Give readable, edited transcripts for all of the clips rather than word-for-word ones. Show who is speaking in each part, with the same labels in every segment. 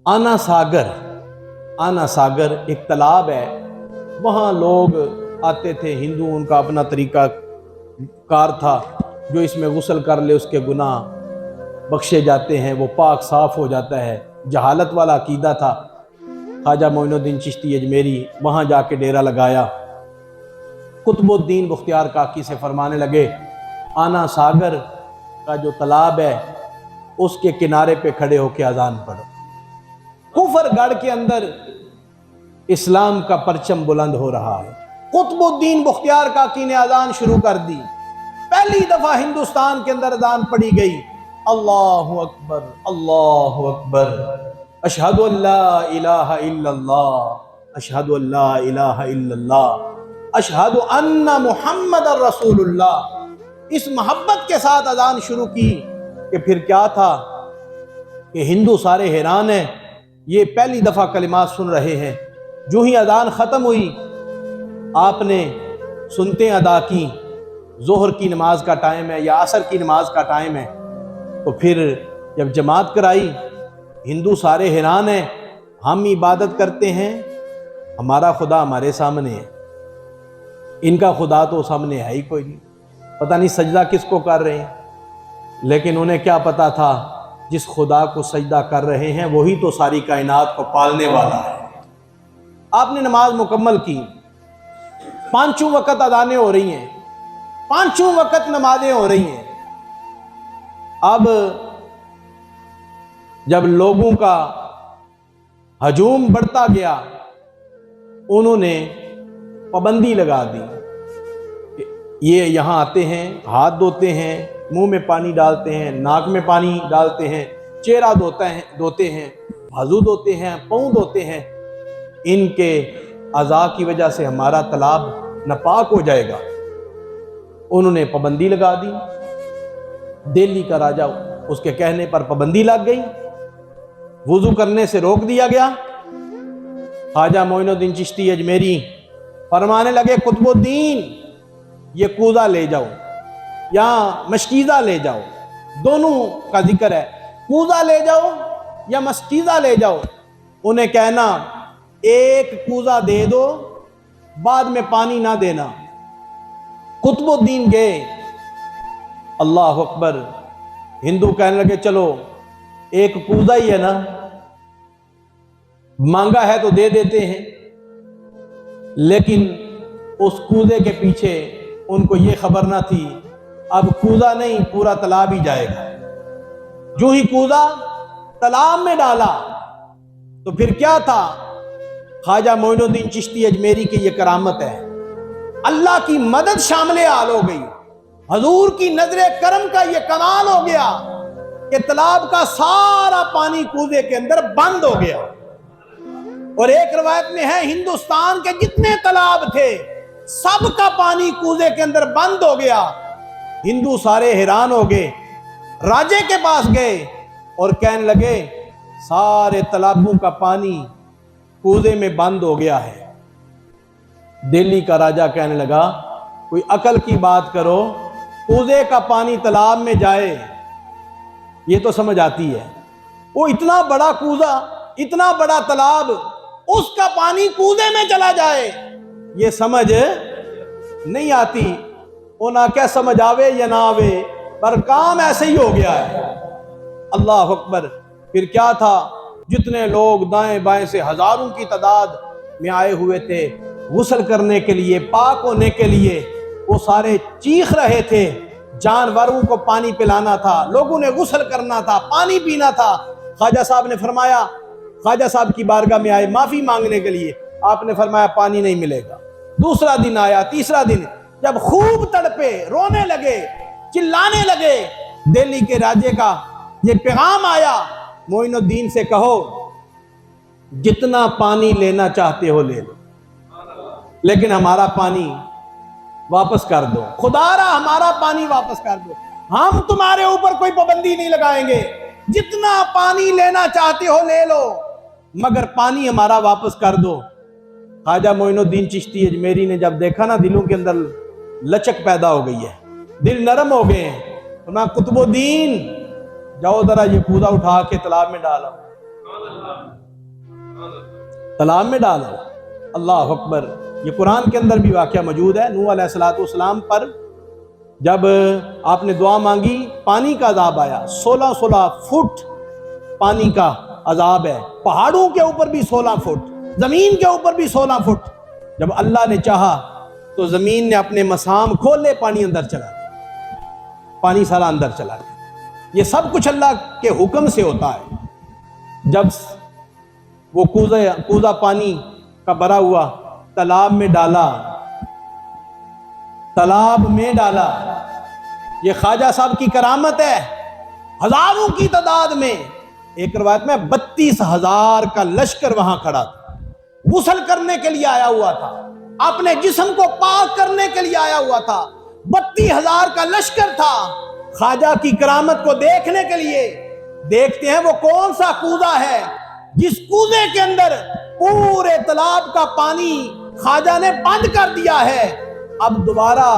Speaker 1: आना सागर एक तालाब है, वहाँ लोग आते थे हिंदू, उनका अपना तरीका कार था, जो इसमें गुस्ल कर ले उसके गुनाह बख्शे जाते हैं, वो पाक साफ़ हो जाता है। जहालत वाला अकीदा था। ख्वाजा मोइनुद्दीन चिश्ती अजमेरी वहाँ जाके डेरा लगाया। कुतुबुद्दीन बख्तियार काकी से फरमाने लगे, आना सागर का जो तालाब है उसके किनारे पे खड़े होकर अजान पढ़ो। कुफर गढ़ के अंदर इस्लाम का परचम बुलंद हो रहा है। कुतुबुद्दीन बख्तियार काकी ने अजान शुरू कर दी। पहली दफा हिंदुस्तान के अंदर अजान पढ़ी गई, अल्लाहु अकबर अल्लाहु अकबर, अशहदु अल्ला इलाहा इल्लल्लाह अशहदु अल्ला इलाहा इल्लल्लाह अशहदु अन्ना मुहम्मदर रसूलुल्लाह। इस मोहब्बत के साथ अजान शुरू की कि फिर क्या था कि हिंदू सारे हैरान हैं, ये पहली दफा कलिमात सुन रहे हैं। जो ही अजान ख़त्म हुई, आपने सुनते अदा की, ज़ोहर की नमाज का टाइम है या असर की नमाज का टाइम है। तो फिर जब जमात कराई, हिंदू सारे हैरान हैं, हम इबादत करते हैं, हमारा खुदा हमारे सामने है, इनका खुदा तो सामने है ही कोई नहीं, पता नहीं सजदा किसको कर रहे हैं। लेकिन उन्हें क्या पता था, जिस खुदा को सजदा कर रहे हैं वही तो सारी कायनात को पालने वाला है। आपने नमाज मुकम्मल की, पांचों वक़्त अदानें हो रही हैं, पांचों वक़्त नमाजें हो रही हैं। अब जब लोगों का हजूम बढ़ता गया, उन्होंने पाबंदी लगा दी, ये यहाँ आते हैं, हाथ धोते हैं, मुंह में पानी डालते हैं, नाक में पानी डालते हैं, चेहरा धोते हैं, बाजू धोते हैं, पाँव धोते हैं, इनके अज़ा की वजह से हमारा तालाब नापाक हो जाएगा। उन्होंने पाबंदी लगा दी। दिल्ली का राजा, उसके कहने पर पाबंदी लग गई, वुज़ू करने से रोक दिया गया। ख्वाजा मोइनुद्दीन चिश्ती अजमेरी फरमाने लगे, कुतुबुद्दीन ये कूज़ा ले जाओ या मशकीज़ा ले जाओ, दोनों का जिक्र है, कूज़ा ले जाओ या मशकीज़ा ले जाओ। उन्हें कहना, एक कूज़ा दे दो, बाद में पानी ना देना। कुतुबुद्दीन गए, अल्लाह अकबर। हिंदू कहने लगे, चलो एक कूज़ा ही है ना, मांगा है तो दे देते हैं। लेकिन उस कूज़े के पीछे उनको ये खबर ना थी, अब कूज़ा नहीं पूरा तालाब ही जाएगा। जो ही कूज़ा तालाब में डाला तो फिर क्या था, ख्वाजा मोइनुद्दीन चिश्ती अजमेरी की ये करामत है, अल्लाह की मदद शामिल हाल हो गई। हजूर की नजरे करम का ये कमाल हो गया कि तालाब का सारा पानी कूज़े के अंदर बंद हो गया। और एक रवायत में है, हिंदुस्तान के जितने तालाब थे सबका पानी कूज़े के अंदर बंद हो गया। हिंदू सारे हैरान हो गए, राजे के पास गए और कहने लगे, सारे तालाबों का पानी कूज़े में बंद हो गया है। दिल्ली का राजा कहने लगा, कोई अकल की बात करो, कूज़े का पानी तालाब में जाए ये तो समझ आती है। वो इतना बड़ा कूज़ा, इतना बड़ा तालाब, उसका पानी कूज़े में चला जाए, ये समझ नहीं आती। वो ना क्या समझ आवे या ना आवे, पर काम ऐसे ही हो गया है। अल्लाह अकबर। फिर क्या था, जितने लोग दाएं बाएं से हजारों की तादाद में आए हुए थे गुस्ल करने के लिए, पाक होने के लिए, वो सारे चीख रहे थे। जानवरों को पानी पिलाना था, लोगों ने गुस्ल करना था, पानी पीना था। ख्वाजा साहब ने फरमाया, ख्वाजा साहब की बारगाह में आए माफी मांगने के लिए, आपने फरमाया पानी नहीं मिलेगा। दूसरा दिन आया, तीसरा दिन, जब खूब तड़पे, रोने लगे, चिल्लाने लगे, दिल्ली के राजे का ये पैगाम आया, मोइनुद्दीन से कहो जितना पानी लेना चाहते हो ले लो, लेकिन हमारा पानी वापस कर दो, खुदारा हमारा पानी वापस कर दो। हम तुम्हारे ऊपर कोई पाबंदी नहीं लगाएंगे, जितना पानी लेना चाहते हो ले लो, मगर पानी हमारा वापस कर दो। ख्वाजा मोइनुद्दीन चिश्ती अजमेरी ने जब देखा ना, दिलों के अंदर लचक पैदा हो गई है, दिल नरम हो गए हैं। तो मैं, कुतुबुद्दीन जाओ जरा ये कूदा उठा के तालाब में डालो। तालाब में डालो। अल्लाह अकबर। ये कुरान के अंदर भी वाक़या मौजूद है। नूह अलैहिस्सलाम पर जब आपने दुआ मांगी, पानी का अजाब आया। 16 फुट पानी का अजाब है। पहाड़ों के ऊपर भी 16 फुट, जमीन के ऊपर भी 16 फुट। जब अल्लाह ने चाहा तो जमीन ने अपने मसाम खोले, पानी अंदर चला गया, पानी सारा अंदर चला गया। ये सब कुछ अल्लाह के हुक्म से होता है। जब वो कूजा पानी का भरा हुआ तालाब में डाला, तालाब में डाला। ये ख्वाजा साहब की करामत है। हजारों की तादाद में, एक रवायत में 32,000 का लश्कर वहां खड़ा था, गुस्ल करने के लिए आया हुआ था, अपने जिस्म को पाक करने के लिए आया हुआ था। 32,000 का लश्कर था ख्वाजा की करामत को देखने के लिए। देखते हैं वो कौन सा कूजा है जिस कूजे के अंदर पूरे तालाब का पानी ख्वाजा ने बंद कर दिया है। अब दोबारा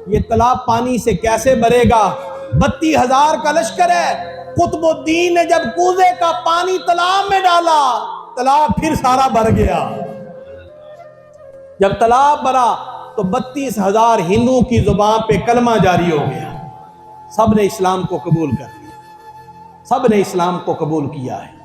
Speaker 1: ये तालाब पानी से कैसे भरेगा? 32,000 का लश्कर है। कुतुबुद्दीन ने जब कूजे का पानी तालाब में डाला, तालाब फिर सारा भर गया। जब तालाब भरा तो 32,000 हिंदुओं की जुबान पे कलमा जारी हो गया। सब ने इस्लाम को कबूल कर लिया, सब ने इस्लाम को कबूल किया है।